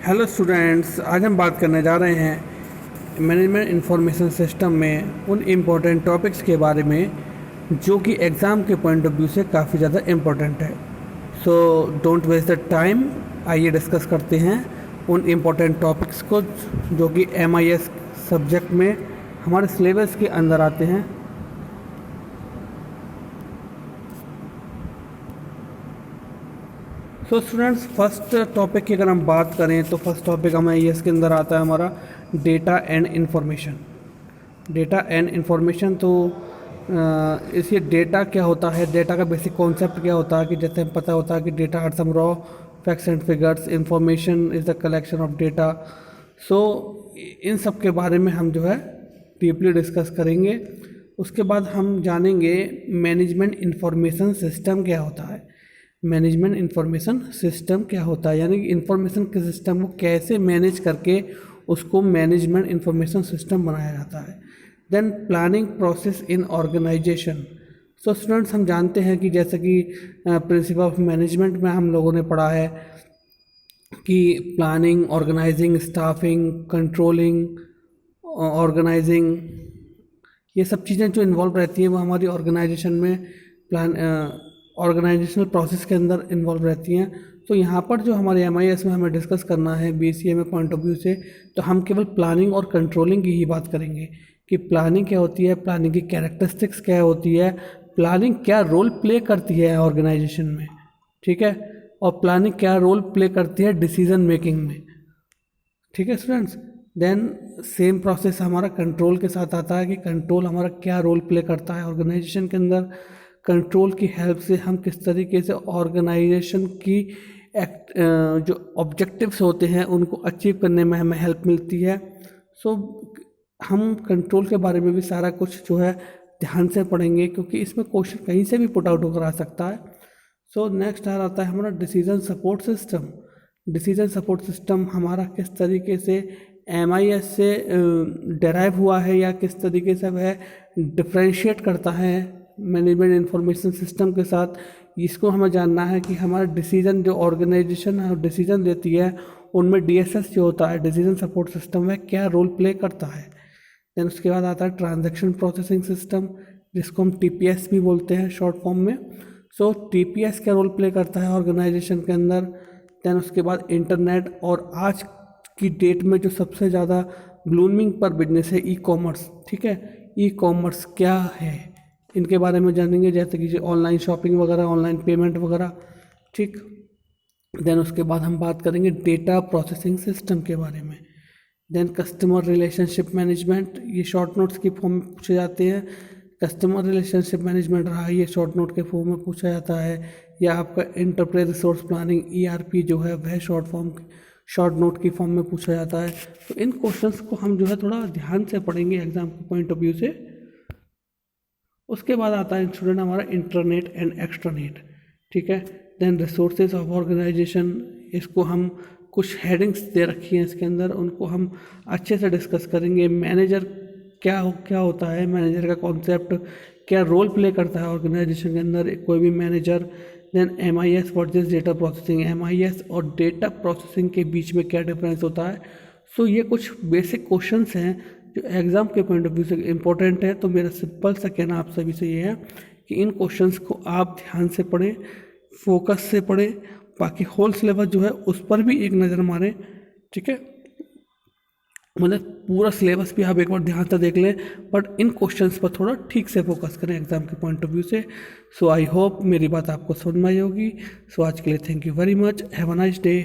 Hello students, आज हम बात करने जा रहे हैं मैनेजमेंट इंफॉर्मेशन सिस्टम में उन इम्पोर्टेंट टॉपिक्स के बारे में जो कि एग्ज़ाम के पॉइंट ऑफ व्यू से काफ़ी ज़्यादा इम्पोर्टेंट है। So don't waste the time, आइए डिस्कस करते हैं उन इम्पोर्टेंट टॉपिक्स को जो कि MIS सब्जेक्ट में हमारे सिलेबस के अंदर आते हैं। सो स्टूडेंट्स, फर्स्ट टॉपिक की अगर हम बात करें तो फर्स्ट टॉपिक हमें इसके अंदर आता है हमारा data and information. Data and information तो इसे डेटा क्या होता है, डेटा का बेसिक कॉन्सेप्ट क्या होता है कि जैसे हमें पता होता है कि data are some raw facts and figures, information is the collection of data. So इन सब के बारे में हम जो है डीपली डिस्कस करेंगे। उसके बाद हम जानेंगे मैनेजमेंट इंफॉर्मेशन सिस्टम क्या होता है। मैनेजमेंट इंफॉर्मेशन सिस्टम क्या होता है, यानी कि इंफॉर्मेशन के सिस्टम को कैसे मैनेज करके उसको मैनेजमेंट इंफॉर्मेशन सिस्टम बनाया जाता है। Then planning process in organisation. So students, हम जानते हैं कि जैसे कि प्रिंसिपल ऑफ मैनेजमेंट में हम लोगों ने पढ़ा है कि planning, organising, staffing, controlling, organising, ये सब चीज़ें जो इन्वॉल्व रहती हैं वो हमारी ऑर्गेनाइजेशन में ऑर्गेनाइजेशनल प्रोसेस के अंदर इन्वॉल्व रहती हैं। तो यहाँ पर जो हमारे MIS में हमें डिस्कस करना है BCA में पॉइंट ऑफ व्यू से, तो हम केवल प्लानिंग और कंट्रोलिंग की ही बात करेंगे कि प्लानिंग क्या होती है, प्लानिंग की कैरेक्टरिस्टिक्स क्या होती है, प्लानिंग क्या रोल प्ले करती है ऑर्गेनाइजेशन में, ठीक है, और प्लानिंग क्या रोल प्ले करती है डिसीजन मेकिंग में, ठीक है स्टूडेंट्स। देन सेम प्रोसेस हमारा कंट्रोल के साथ आता है कि कंट्रोल हमारा क्या रोल प्ले करता है ऑर्गेनाइजेशन के अंदर। कंट्रोल की हेल्प से हम किस तरीके से ऑर्गेनाइजेशन की जो ऑब्जेक्टिव्स होते हैं उनको अचीव करने में हमें हेल्प मिलती है। सो हम कंट्रोल के बारे में भी सारा कुछ जो है ध्यान से पढ़ेंगे क्योंकि इसमें क्वेश्चन कहीं से भी पुट आउट होकर आ सकता है। सो नेक्स्ट आता है हमारा decision support system. Decision support system हमारा किस तरीके से MIS से डेराइव हुआ है या किस तरीके से वह डिफ्रेंशिएट करता है मैनेजमेंट इंफॉर्मेशन सिस्टम के साथ, इसको हमें जानना है कि हमारा डिसीजन जो ऑर्गेनाइजेशन है डिसीजन लेती है उनमें DSS जो होता है डिसीजन सपोर्ट सिस्टम में क्या रोल प्ले करता है। देन उसके बाद आता है ट्रांजैक्शन प्रोसेसिंग सिस्टम, जिसको हम TPS भी बोलते हैं शॉर्ट फॉर्म में। सो TPS क्या रोल प्ले करता है ऑर्गेनाइजेशन के अंदर। देन उसके बाद इंटरनेट और आज की डेट में जो सबसे ज़्यादा ब्लूमिंग पर बिजनेस है E-कॉमर्स, ठीक है, E-कॉमर्स क्या है इनके बारे में जानेंगे, जैसे कि ऑनलाइन शॉपिंग वगैरह, ऑनलाइन पेमेंट वगैरह, ठीक। देन उसके बाद हम बात करेंगे डेटा प्रोसेसिंग सिस्टम के बारे में। देन कस्टमर रिलेशनशिप मैनेजमेंट, ये शॉर्ट नोट्स की फॉर्म में पूछे जाते हैं। कस्टमर रिलेशनशिप मैनेजमेंट रहा, ये शॉर्ट नोट के फॉर्म में पूछा जाता है, या आपका एंटरप्राइज रिसोर्स प्लानिंग ERP जो है वह शॉर्ट नोट की फॉर्म में पूछा जाता है। तो इन क्वेश्चंस को हम जो है थोड़ा ध्यान से पढ़ेंगे एग्जाम के पॉइंट ऑफ व्यू से। उसके बाद आता है स्टूडेंट हमारा इंटरनेट एंड एक्सट्रानेट, ठीक है। देन रिसोर्सेज ऑफ ऑर्गेनाइजेशन, इसको हम कुछ हेडिंग्स दे रखी हैं इसके अंदर, उनको हम अच्छे से डिस्कस करेंगे। मैनेजर क्या होता है, मैनेजर का कॉन्सेप्ट क्या रोल प्ले करता है ऑर्गेनाइजेशन के अंदर कोई भी manager. Then MIS what is data processing, MIS और डेटा प्रोसेसिंग के बीच में क्या डिफरेंस होता है। सो ये कुछ बेसिक क्वेश्चंस हैं जो एग्ज़ाम के पॉइंट ऑफ व्यू से इम्पोर्टेंट है। तो मेरा सिंपल सा कहना आप सभी से ये है कि इन क्वेश्चंस को आप ध्यान से पढ़ें, फोकस से पढ़ें, बाकी होल सिलेबस जो है उस पर भी एक नज़र मारें, ठीक है। मतलब पूरा सिलेबस भी आप एक बार ध्यान से देख लें, बट इन क्वेश्चंस पर थोड़ा ठीक से फोकस करें एग्जाम के पॉइंट ऑफ व्यू से। सो आई होप मेरी बात आपको समझ में आई होगी। सो आज के लिए thank you very much, have a nice day.